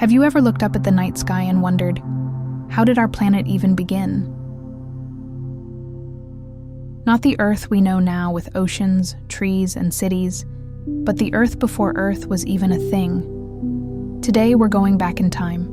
Have you ever looked up at the night sky and wondered, how did our planet even begin? Not the Earth we know now with oceans, trees, and cities, but the Earth before Earth was even a thing. Today we're going back in time.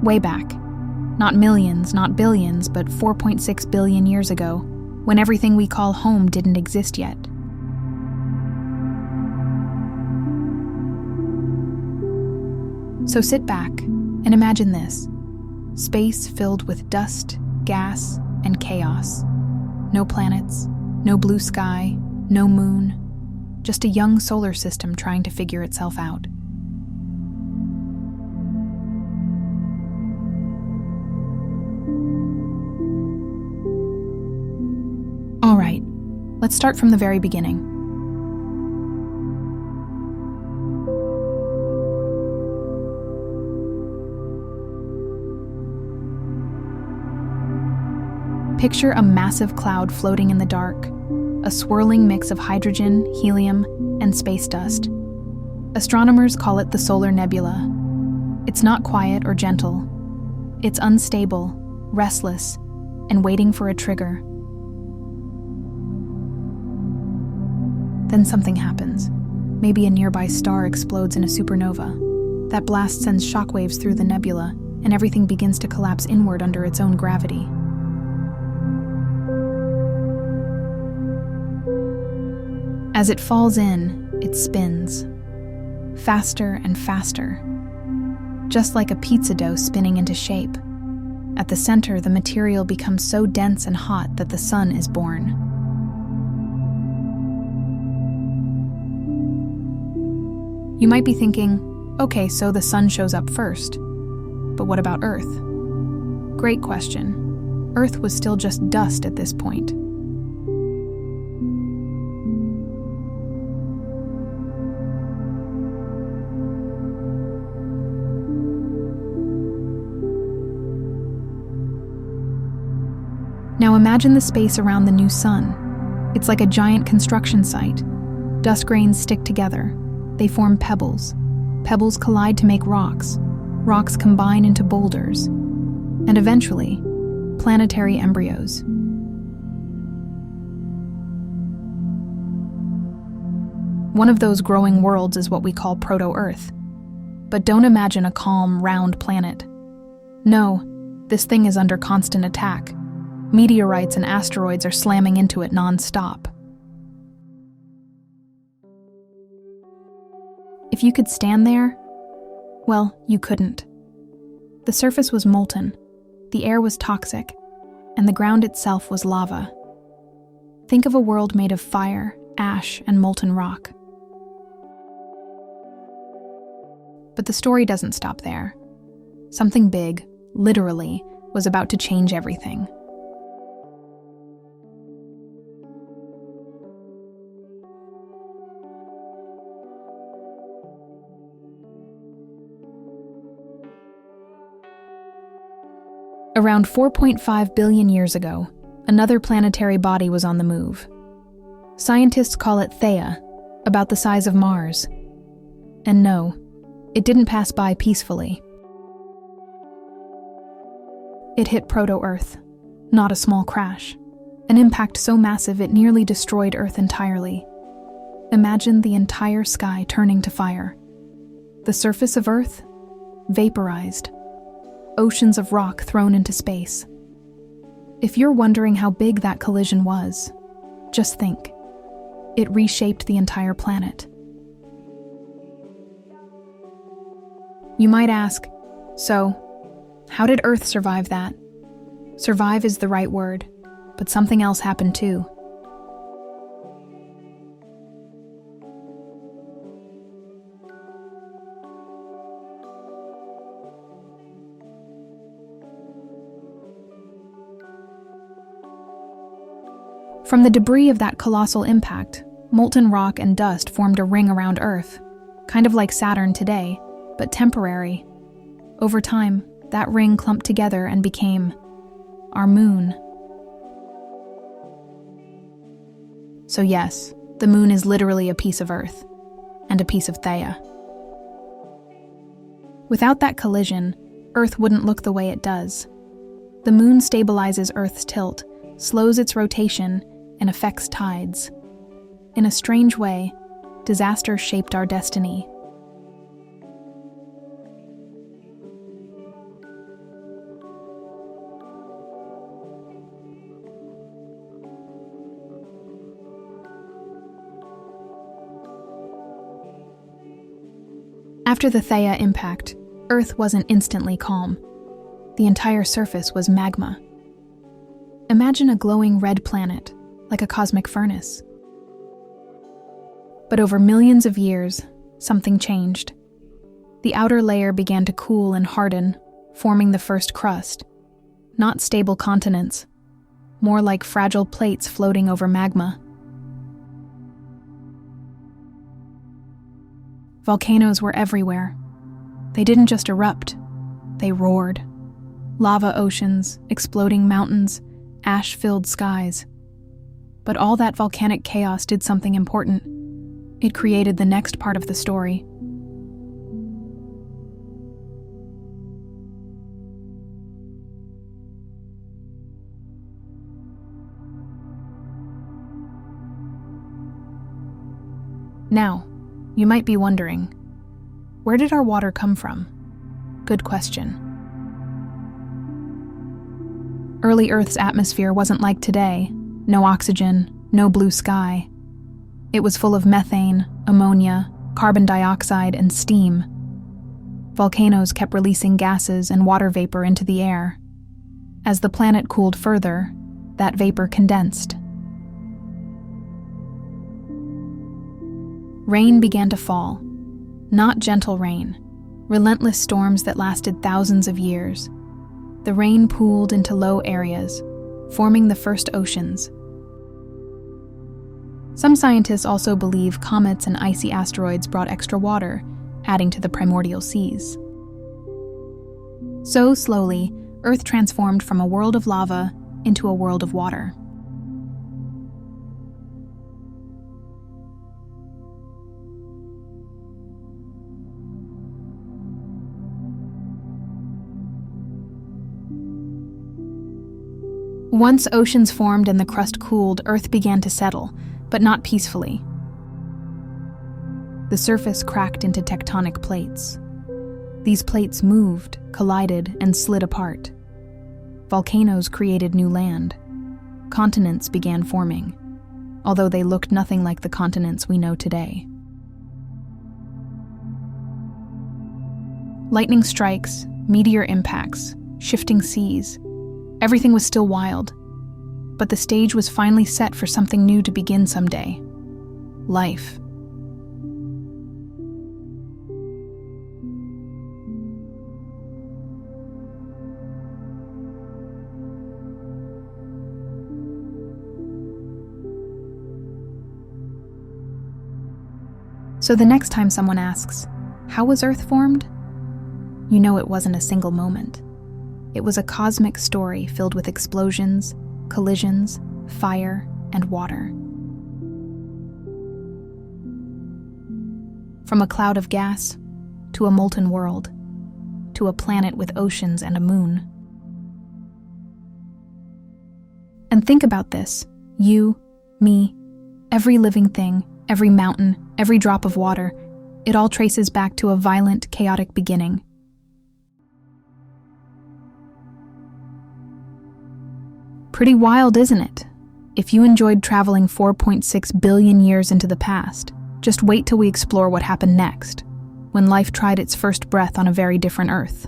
Way back. Not millions, not billions, but 4.6 billion years ago, when everything we call home didn't exist yet. So sit back and imagine this. Space filled with dust, gas, and chaos. No planets, no blue sky, no moon, just a young solar system trying to figure itself out. All right, let's start from the very beginning. Picture a massive cloud floating in the dark, a swirling mix of hydrogen, helium, and space dust. Astronomers call it the solar nebula. It's not quiet or gentle. It's unstable, restless, and waiting for a trigger. Then something happens. Maybe a nearby star explodes in a supernova. That blast sends shockwaves through the nebula, and everything begins to collapse inward under its own gravity. As it falls in, it spins. Faster and faster. Just like a pizza dough spinning into shape. At the center, the material becomes so dense and hot that the sun is born. You might be thinking, okay, so the sun shows up first. But what about Earth? Great question. Earth was still just dust at this point. Now imagine the space around the new sun. It's like a giant construction site. Dust grains stick together. They form pebbles. Pebbles collide to make rocks. Rocks combine into boulders. And eventually, planetary embryos. One of those growing worlds is what we call proto-Earth. But don't imagine a calm, round planet. No, this thing is under constant attack. Meteorites and asteroids are slamming into it non-stop. If you could stand there, well, you couldn't. The surface was molten, the air was toxic, and the ground itself was lava. Think of a world made of fire, ash, and molten rock. But the story doesn't stop there. Something big, literally, was about to change everything. Around 4.5 billion years ago, another planetary body was on the move. Scientists call it Theia, about the size of Mars. And no, it didn't pass by peacefully. It hit proto-Earth, not a small crash. An impact so massive it nearly destroyed Earth entirely. Imagine the entire sky turning to fire. The surface of Earth, vaporized. Oceans of rock thrown into space. If you're wondering how big that collision was, just think. It reshaped the entire planet. You might ask, so, how did Earth survive that? Survive is the right word, but something else happened too. From the debris of that colossal impact, molten rock and dust formed a ring around Earth, kind of like Saturn today, but temporary. Over time, that ring clumped together and became our moon. So yes, the moon is literally a piece of Earth, and a piece of Theia. Without that collision, Earth wouldn't look the way it does. The moon stabilizes Earth's tilt, slows its rotation, and affects tides. In a strange way, disaster shaped our destiny. After the Theia impact, Earth wasn't instantly calm. The entire surface was magma. Imagine a glowing red planet, like a cosmic furnace. But over millions of years, something changed. The outer layer began to cool and harden, forming the first crust. Not stable continents, more like fragile plates floating over magma. Volcanoes were everywhere. They didn't just erupt, they roared. Lava oceans, exploding mountains, ash-filled skies. But all that volcanic chaos did something important. It created the next part of the story. Now, you might be wondering, where did our water come from? Good question. Early Earth's atmosphere wasn't like today. No oxygen, no blue sky. It was full of methane, ammonia, carbon dioxide, and steam. Volcanoes kept releasing gases and water vapor into the air. As the planet cooled further, that vapor condensed. Rain began to fall. Not gentle rain, relentless storms that lasted thousands of years. The rain pooled into low areas, forming the first oceans. Some scientists also believe comets and icy asteroids brought extra water, adding to the primordial seas. So slowly, Earth transformed from a world of lava into a world of water. Once oceans formed and the crust cooled, Earth began to settle, but not peacefully. The surface cracked into tectonic plates. These plates moved, collided, and slid apart. Volcanoes created new land. Continents began forming, although they looked nothing like the continents we know today. Lightning strikes, meteor impacts, shifting seas. Everything was still wild, but the stage was finally set for something new to begin someday. Life. So the next time someone asks, how was Earth formed? You know it wasn't a single moment. It was a cosmic story filled with explosions, collisions, fire, and water. From a cloud of gas, to a molten world, to a planet with oceans and a moon. And think about this, you, me, every living thing, every mountain, every drop of water, it all traces back to a violent, chaotic beginning. Pretty wild, isn't it? If you enjoyed traveling 4.6 billion years into the past, just wait till we explore what happened next, when life tried its first breath on a very different Earth.